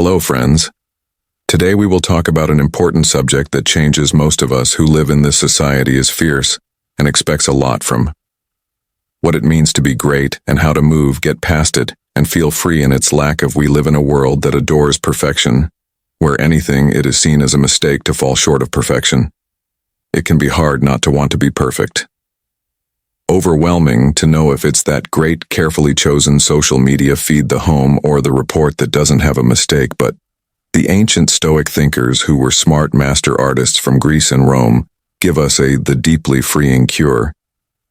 Hello, friends. Today we will talk about an important subject that changes most of us who live in this society as fierce and expects a lot from. What it means to be great and how to get past it, and feel free in its lack of. We live in a world that adores perfection, where anything it is seen as a mistake to fall short of perfection. It can be hard not to want to be perfect. Overwhelming to know if it's that great, carefully chosen social media feed, the home, or the report that doesn't have a mistake. But the ancient Stoic thinkers, who were smart master artists from Greece and Rome, give us the deeply freeing cure.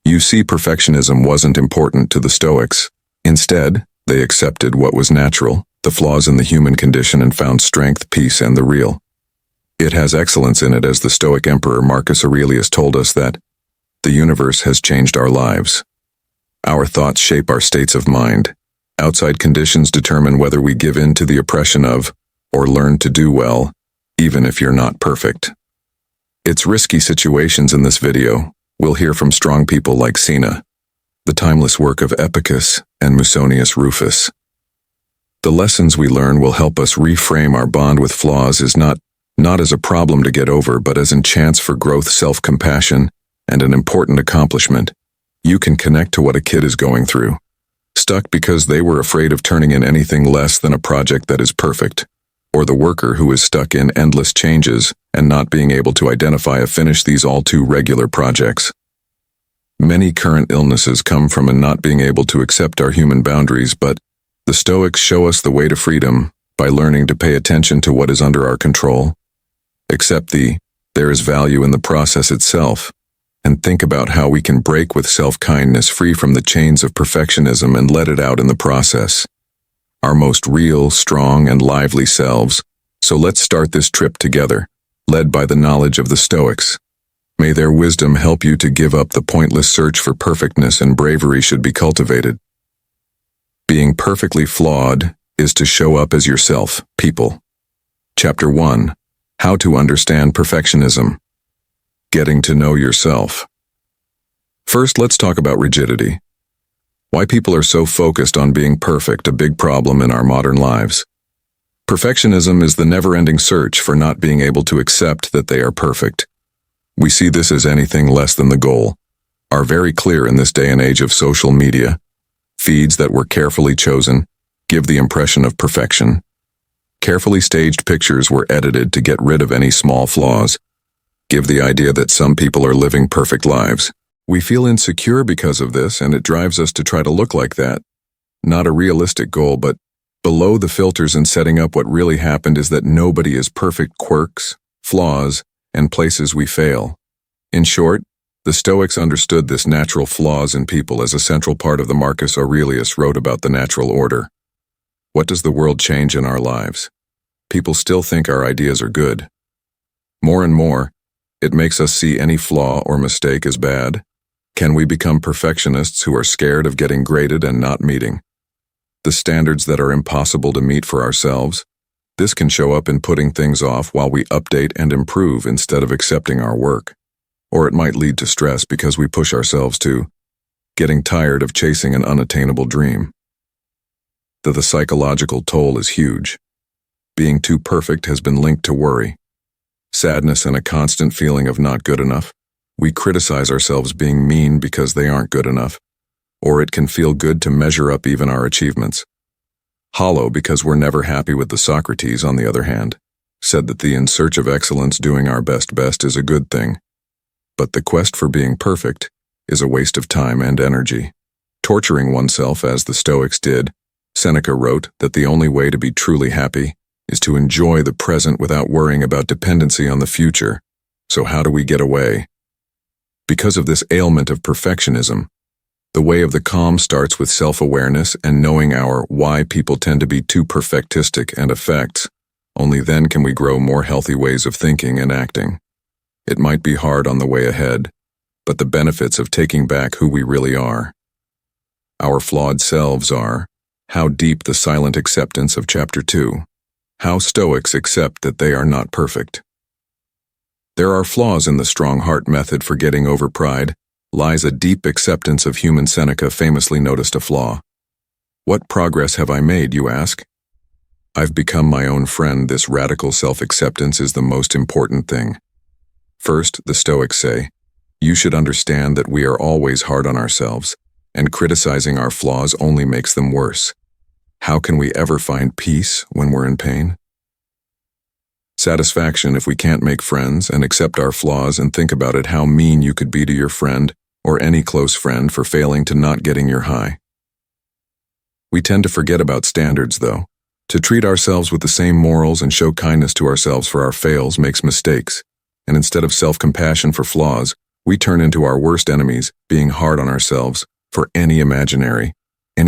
You see, perfectionism wasn't important to the Stoics. Instead, they accepted what was natural, the flaws in the human condition, and found strength, peace, and the real. It has excellence in it, as the Stoic emperor Marcus Aurelius told us that the universe has changed our lives. Our thoughts shape our states of mind. Outside conditions determine whether we give in to the oppression of, or learn to do well, even if you're not perfect. It's risky situations in this video. We'll hear from strong people like Seneca, the timeless work of Epicus, and Musonius Rufus. The lessons we learn will help us reframe our bond with flaws as not as a problem to get over, but as a chance for growth, self-compassion, and an important accomplishment. You can connect to what a kid is going through, stuck because they were afraid of turning in anything less than a project that is perfect, or the worker who is stuck in endless changes and not being able to identify a finish. These all too regular projects. Many current illnesses come from not being able to accept our human boundaries, but the Stoics show us the way to freedom by learning to pay attention to what is under our control, accept there is value in the process itself, and think about how we can break with self-kindness, free from the chains of perfectionism, and let it out in the process. Our most real, strong, and lively selves. So let's start this trip together, led by the knowledge of the Stoics. May their wisdom help you to give up the pointless search for perfectness, and bravery should be cultivated. Being perfectly flawed is to show up as yourself, people. Chapter 1. How to understand perfectionism. Getting to know yourself. First, let's talk about rigidity. Why people are so focused on being perfect, a big problem in our modern lives. Perfectionism is the never-ending search for not being able to accept that they are perfect. We see this as anything less than the goal, are very clear in this day and age of social media. Feeds that were carefully chosen give the impression of perfection. Carefully staged pictures were edited to get rid of any small flaws, give the idea that some people are living perfect lives. We feel insecure because of this, and it drives us to try to look like that. Not a realistic goal, but below the filters in setting up what really happened is that nobody is perfect. Quirks, flaws, and places we fail. In short, the Stoics understood this natural flaws in people as a central part of the. Marcus Aurelius wrote about the natural order. What does the world change in our lives? People still think our ideas are good. More and more, it makes us see any flaw or mistake as bad. Can we become perfectionists who are scared of getting graded and not meeting the standards that are impossible to meet for ourselves? This can show up in putting things off while we update and improve instead of accepting our work. Or it might lead to stress because we push ourselves to getting tired of chasing an unattainable dream. The psychological toll is huge. Being too perfect has been linked to worry, sadness, and a constant feeling of not good enough. We criticize ourselves being mean because they aren't good enough, or it can feel good to measure up even our achievements. Hollow because we're never happy with. The Socrates, on the other hand, said that in search of excellence, doing our best is a good thing. But the quest for being perfect is a waste of time and energy. Torturing oneself, as the Stoics did. Seneca wrote that the only way to be truly happy is to enjoy the present without worrying about dependency on the future. So how do we get away? Because of this ailment of perfectionism, the way of the calm starts with self-awareness and knowing our why. People tend to be too perfectistic and affects. Only then can we grow more healthy ways of thinking and acting. It might be hard on the way ahead, but the benefits of taking back who we really are, our flawed selves, are. How deep. The silent acceptance of Chapter 2. How Stoics accept that they are not perfect. There are flaws in the strong heart method for getting over pride. Lies a deep acceptance of human. Seneca famously noticed a flaw. What progress have I made, you ask? I've become my own friend. This radical self-acceptance is the most important thing. First, the Stoics say, you should understand that we are always hard on ourselves, and criticizing our flaws only makes them worse. How can we ever find peace when we're in pain? Satisfaction if we can't make friends and accept our flaws and think about it, how mean you could be to your friend or any close friend for failing to not getting your high. We tend to forget about standards, though. To treat ourselves with the same morals and show kindness to ourselves for our fails makes mistakes, and instead of self-compassion for flaws, we turn into our worst enemies, being hard on ourselves for any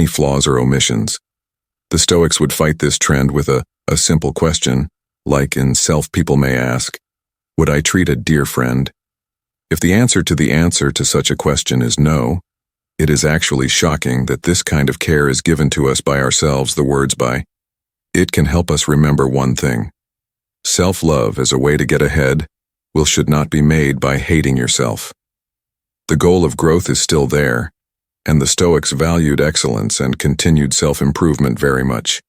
flaws or omissions. The Stoics would fight this trend with a simple question, like in Self, people may ask, would I treat a dear friend? If the answer to such a question is no, it is actually shocking that this kind of care is given to us by ourselves. The words by it can help us remember one thing. Self-love as a way to get ahead should not be made by hating yourself. The goal of growth is still there, and the Stoics valued excellence and continued self-improvement very much.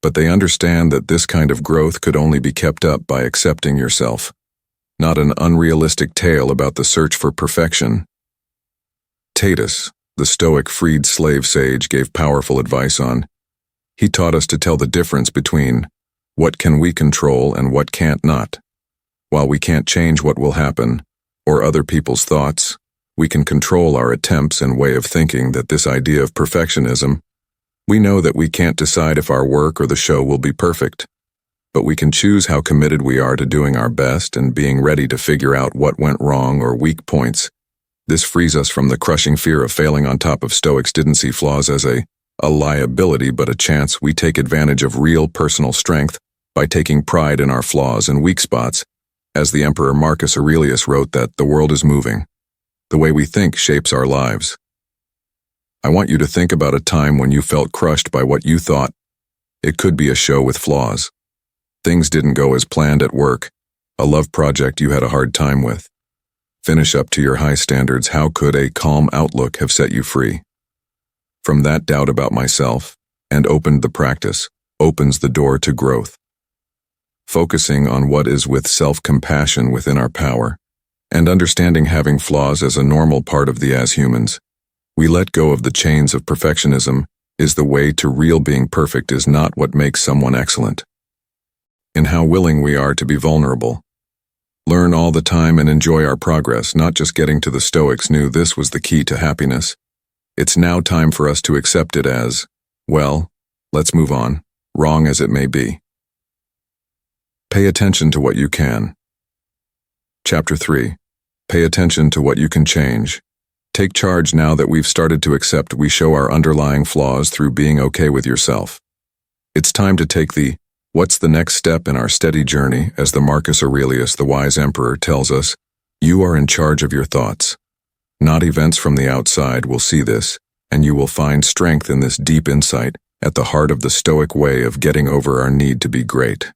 But they understand that this kind of growth could only be kept up by accepting yourself, not an unrealistic tale about the search for perfection. Tatus, the Stoic freed slave sage, gave powerful advice on. He taught us to tell the difference between what can we control and what can't not. While we can't change what will happen, or other people's thoughts, we can control our attempts and way of thinking. That this idea of perfectionism, we know that we can't decide if our work or the show will be perfect, but we can choose how committed we are to doing our best and being ready to figure out what went wrong or weak points. This frees us from the crushing fear of failing. On top of, Stoics didn't see flaws as a liability but a chance. We take advantage of real personal strength by taking pride in our flaws and weak spots. As the Emperor Marcus Aurelius wrote that the world is moving. The way we think shapes our lives. I want you to think about a time when you felt crushed by what you thought. It could be a show with flaws. Things didn't go as planned at work, a love project you had a hard time with. Finish up to your high standards. How could a calm outlook have set you free from that doubt about myself and opened the practice, opens the door to growth. Focusing on what is with self-compassion within our power, and understanding having flaws as a normal part of the as humans, we let go of the chains of perfectionism is the way to real being. Perfect is not what makes someone excellent. In how willing we are to be vulnerable. Learn all the time and enjoy our progress, not just getting to. The Stoics knew this was the key to happiness. It's now time for us to accept it as, well, let's move on, wrong as it may be. Pay attention to what you can. Chapter 3. Pay attention to what you can change. Take charge. Now that we've started to accept we show our underlying flaws through being okay with yourself. It's time to take the what's the next step in our steady journey. As the Marcus Aurelius, the wise emperor, tells us, you are in charge of your thoughts. Not events from the outside will see this, and you will find strength in this deep insight at the heart of the Stoic way of getting over our need to be great.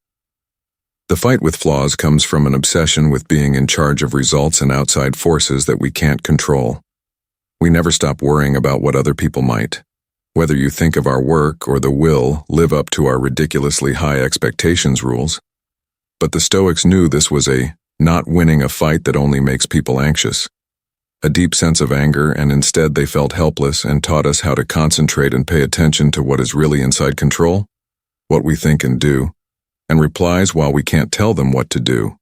The fight with flaws comes from an obsession with being in charge of results and outside forces that we can't control. We never stop worrying about what other people might. Whether you think of our work or the will live up to our ridiculously high expectations rules. But the Stoics knew this was a not winning a fight that only makes people anxious. A deep sense of anger, and instead they felt helpless and taught us how to concentrate and pay attention to what is really inside control, what we think and do, and replies while we can't tell them what to do.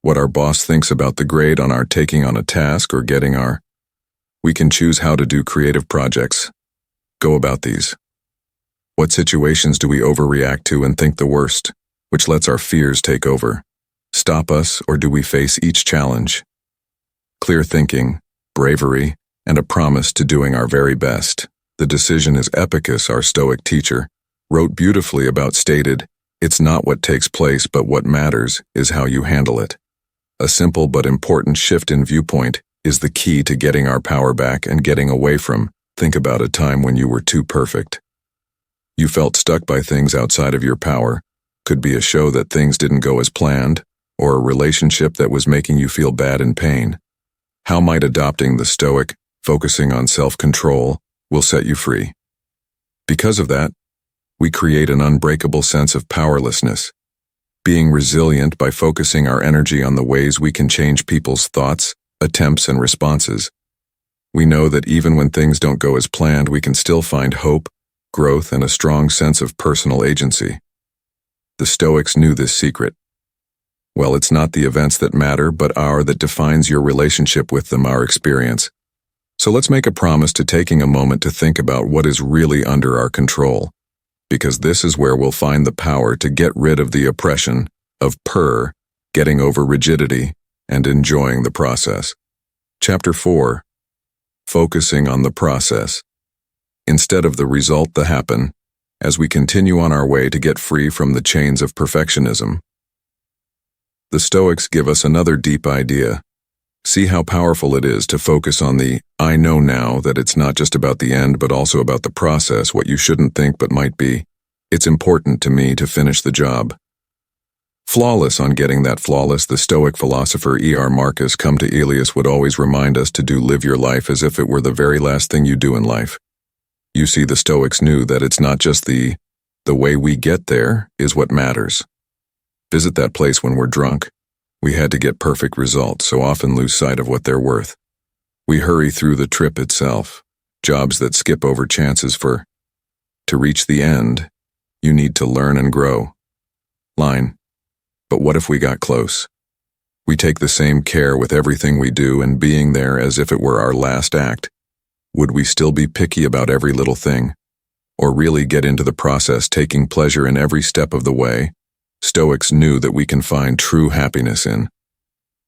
What our boss thinks about the grade on our taking on a task or getting our. We can choose how to do creative projects. Go about these. What situations do we overreact to and think the worst, which lets our fears take over, stop us, or do we face each challenge? Clear thinking, bravery, and a promise to doing our very best. The decision is Epicus, our Stoic teacher, wrote beautifully about. Stated, it's not what takes place but what matters is how you handle it. A simple but important shift in viewpoint is the key to getting our power back and getting away from. Think about a time when you were too perfect. You felt stuck by things outside of your power. Could be a show that things didn't go as planned, or a relationship that was making you feel bad and pain. How might adopting the Stoic, focusing on self-control, will set you free? Because of that, We create an unbreakable sense of powerlessness, being resilient by focusing our energy on the ways we can change people's thoughts, attempts, and responses. We know that even when things don't go as planned, we can still find hope, growth, and a strong sense of personal agency. The Stoics knew this secret. Well, it's not the events that matter, but that defines your relationship with them, our experience. So let's make a promise to taking a moment to think about what is really under our control, because this is where we'll find the power to get rid of the oppression of getting over rigidity, and enjoying the process. Chapter 4. Focusing on the process, instead of the result that happen, as we continue on our way to get free from the chains of perfectionism. The Stoics give us another deep idea. See how powerful it is to focus on the I know now that it's not just about the end but also about the process, what you shouldn't think but might be. It's important to me to finish the job. Flawless on getting that flawless, the Stoic philosopher Marcus Aurelius would always remind us to live your life as if it were the very last thing you do in life. You see, the Stoics knew that it's not just the way we get there is what matters. Visit that place when we're drunk. We had to get perfect results, so often lose sight of what they're worth. We hurry through the trip itself, jobs that skip over chances to reach the end, you need to learn and grow. Line. But what if we got close? We take the same care with everything we do and being there as if it were our last act. Would we still be picky about every little thing? Or really get into the process, taking pleasure in every step of the way? Stoics knew that we can find true happiness in.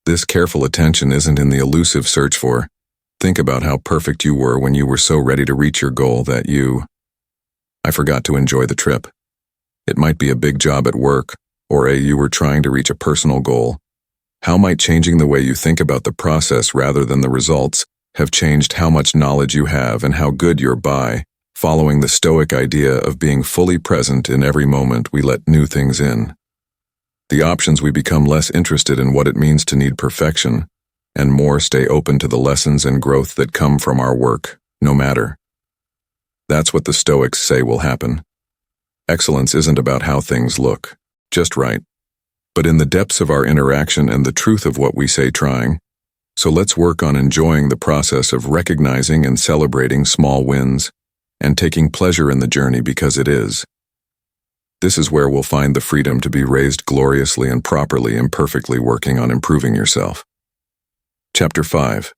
This careful attention isn't in the elusive search for. Think about how perfect you were when you were so ready to reach your goal that I forgot to enjoy the trip. It might be a big job at work, or you were trying to reach a personal goal. How might changing the way you think about the process rather than the results have changed how much knowledge you have and how good you're by, following the Stoic idea of being fully present in every moment we let new things in? The options, we become less interested in what it means to need perfection, and more stay open to the lessons and growth that come from our work, no matter. That's what the Stoics say will happen. Excellence isn't about how things look, just right, but in the depths of our interaction and the truth of what we say trying. So let's work on enjoying the process of recognizing and celebrating small wins, and taking pleasure in the journey because it is. This is where we'll find the freedom to be raised gloriously and properly, imperfectly working on improving yourself. Chapter 5.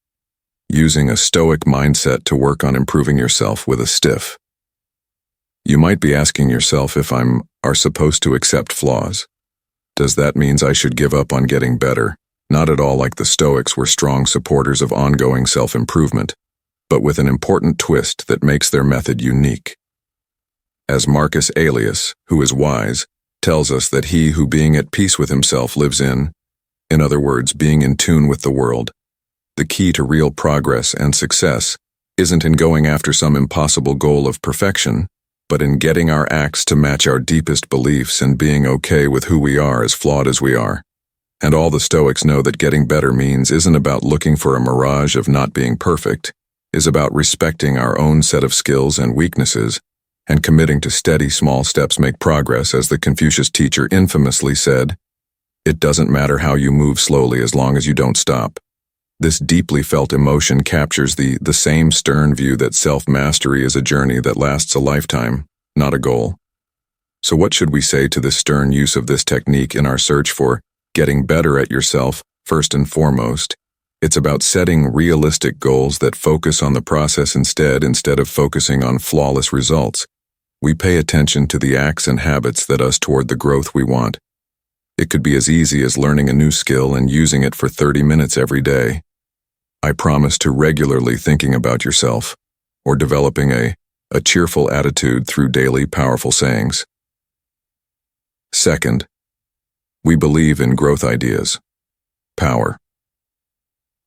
Using a Stoic mindset to work on improving yourself with a stiff. You might be asking yourself if are supposed to accept flaws. Does that mean I should give up on getting better? Not at all. Like the Stoics were strong supporters of ongoing self-improvement, but with an important twist that makes their method unique. As Marcus Aurelius, who is wise, tells us that he who being at peace with himself lives in other words, being in tune with the world. The key to real progress and success isn't in going after some impossible goal of perfection, but in getting our acts to match our deepest beliefs and being okay with who we are, as flawed as we are. And all the Stoics know that getting better means isn't about looking for a mirage of not being perfect, is about respecting our own set of skills and weaknesses, and committing to steady small steps make progress. As the Confucius teacher infamously said, it doesn't matter how you move slowly as long as you don't stop. This deeply felt emotion captures the same stern view that self-mastery is a journey that lasts a lifetime, not a goal. So what should we say to this stern use of this technique in our search for getting better at yourself? First and foremost, it's about setting realistic goals that focus on the process instead of focusing on flawless results. We pay attention to the acts and habits that us toward the growth we want. It could be as easy as learning a new skill and using it for 30 minutes every day. I promise to regularly thinking about yourself, or developing a cheerful attitude through daily powerful sayings. Second, we believe in growth ideas. Power.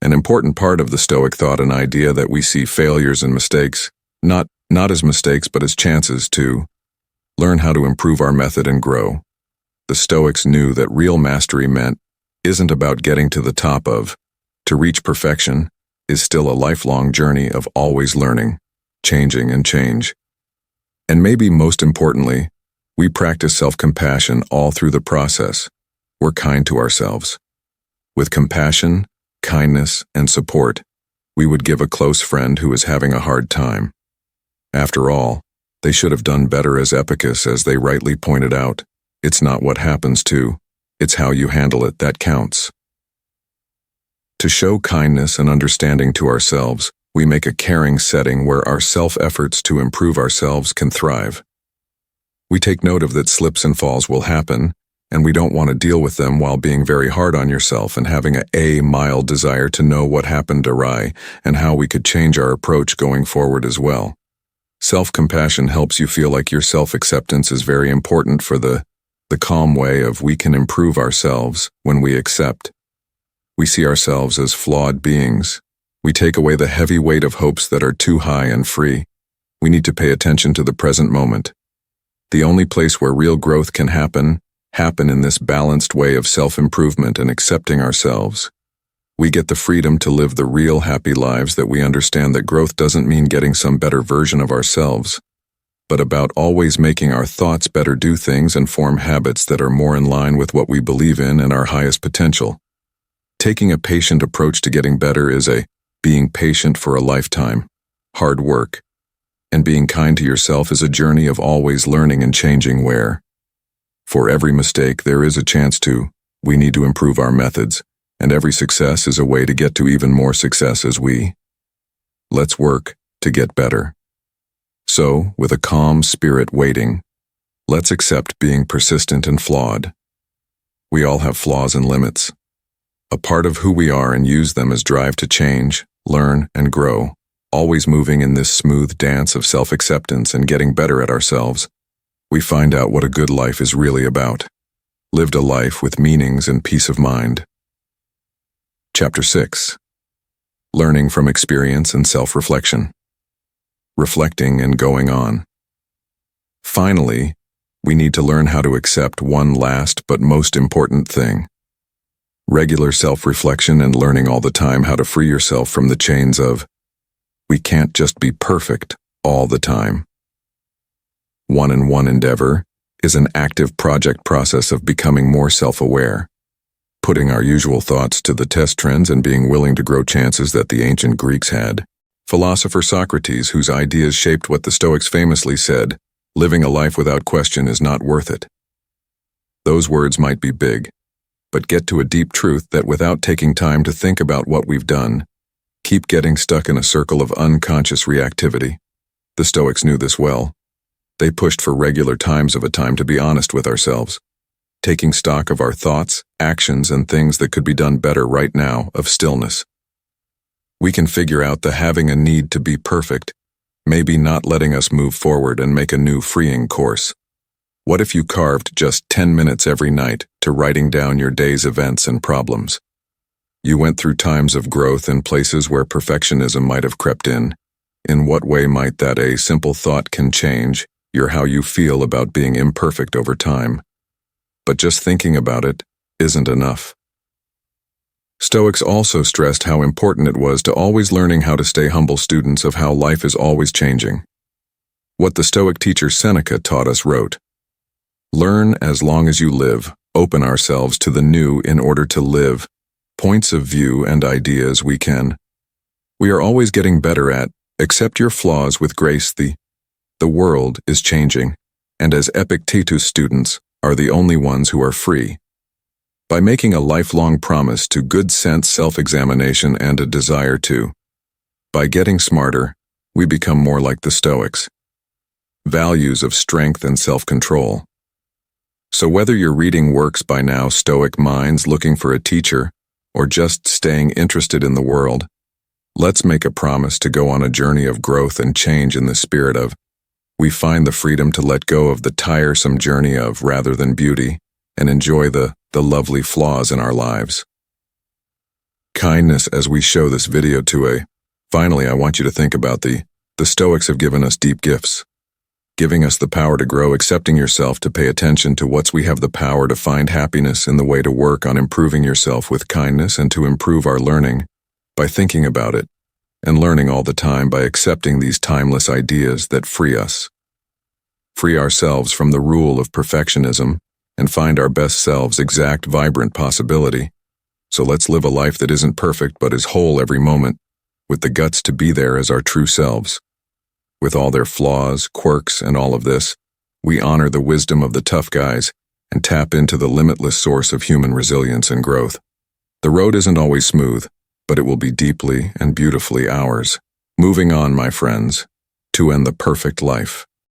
An important part of the Stoic thought, an idea that we see failures and mistakes, not as mistakes but as chances to learn how to improve our method and grow. The Stoics knew that real mastery isn't about getting to the top of. To reach perfection is still a lifelong journey of always learning, changing and change. And maybe most importantly, We practice self-compassion all through the process. We're kind to ourselves. With compassion, kindness, and support, we would give a close friend who is having a hard time. After all, they should have done better, as Epicus, as they rightly pointed out. It's not what happens to, it's how you handle it that counts. To show kindness and understanding to ourselves, we make a caring setting where our self-efforts to improve ourselves can thrive. We take note of that slips and falls will happen, and we don't want to deal with them while being very hard on yourself and having a mild desire to know what happened awry and how we could change our approach going forward as well. Self-compassion helps you feel like your self-acceptance is very important for the calm way of we can improve ourselves when we accept. We see ourselves as flawed beings. We take away the heavy weight of hopes that are too high and free. We need to pay attention to the present moment. The only place where real growth can happen in this balanced way of self-improvement and accepting ourselves. We get the freedom to live the real happy lives that we understand that growth doesn't mean getting some better version of ourselves, but about always making our thoughts better, do things and form habits that are more in line with what we believe in and our highest potential. Taking a patient approach to getting better is being patient for a lifetime, hard work, and being kind to yourself is a journey of always learning and changing where, for every mistake there is a chance we need to improve our methods, and every success is a way to get to even more success as let's work to get better. So, with a calm spirit waiting, let's accept being persistent and flawed. We all have flaws and limits, a part of who we are, and use them as drive to change, learn, and grow, always moving in this smooth dance of self-acceptance and getting better at ourselves. We find out what a good life is really about. Lived a life with meanings and peace of mind. Chapter 6. Learning from experience and self-reflection. Reflecting and going on. Finally, we need to learn how to accept one last but most important thing. Regular self-reflection and learning all the time how to free yourself from the chains of, we can't just be perfect all the time. One-on-one endeavor is an active project process of becoming more self-aware, putting our usual thoughts to the test trends and being willing to grow chances that the ancient Greeks had. Philosopher Socrates, whose ideas shaped what the Stoics famously said, living a life without question is not worth it. Those words might be big, but get to a deep truth that without taking time to think about what we've done, keep getting stuck in a circle of unconscious reactivity. The Stoics knew this well. They pushed for regular times of a time to be honest with ourselves, taking stock of our thoughts, actions, and things that could be done better right now, of stillness. We can figure out the having a need to be perfect, maybe not letting us move forward and make a new freeing course. What if you carved just 10 minutes every night to writing down your day's events and problems? You went through times of growth in places where perfectionism might have crept in. In what way might that a simple thought can change how you feel about being imperfect over time? But just thinking about it isn't enough. Stoics also stressed how important it was to always learning how to stay humble students of how life is always changing. What the Stoic teacher Seneca taught us wrote, "Learn as long as you live, open ourselves to the new in order to live, points of view and ideas we can. We are always getting better at, accept your flaws with grace. The world is changing, and as Epictetus students are the only ones who are free. By making a lifelong promise to good sense self-examination and a desire to, by getting smarter, we become more like the Stoics. Values of strength and self-control. So whether you're reading works by now Stoic minds looking for a teacher, or just staying interested in the world, let's make a promise to go on a journey of growth and change in the spirit of, we find the freedom to let go of the tiresome journey of rather than beauty, and enjoy the lovely flaws in our lives. Kindness as we show this video to Finally, I want you to think about the Stoics have given us deep gifts, giving us the power to grow, accepting yourself, to pay attention to what's we have the power to find happiness in the way to work on improving yourself with kindness and to improve our learning by thinking about it, and learning all the time by accepting these timeless ideas that free us. free ourselves from the rule of perfectionism, and find our best selves' exact, vibrant possibility. So let's live a life that isn't perfect but is whole every moment, with the guts to be there as our true selves. With all their flaws, quirks, and all of this, we honor the wisdom of the tough guys and tap into the limitless source of human resilience and growth. The road isn't always smooth, but it will be deeply and beautifully ours. Moving on, my friends, to end the perfect life.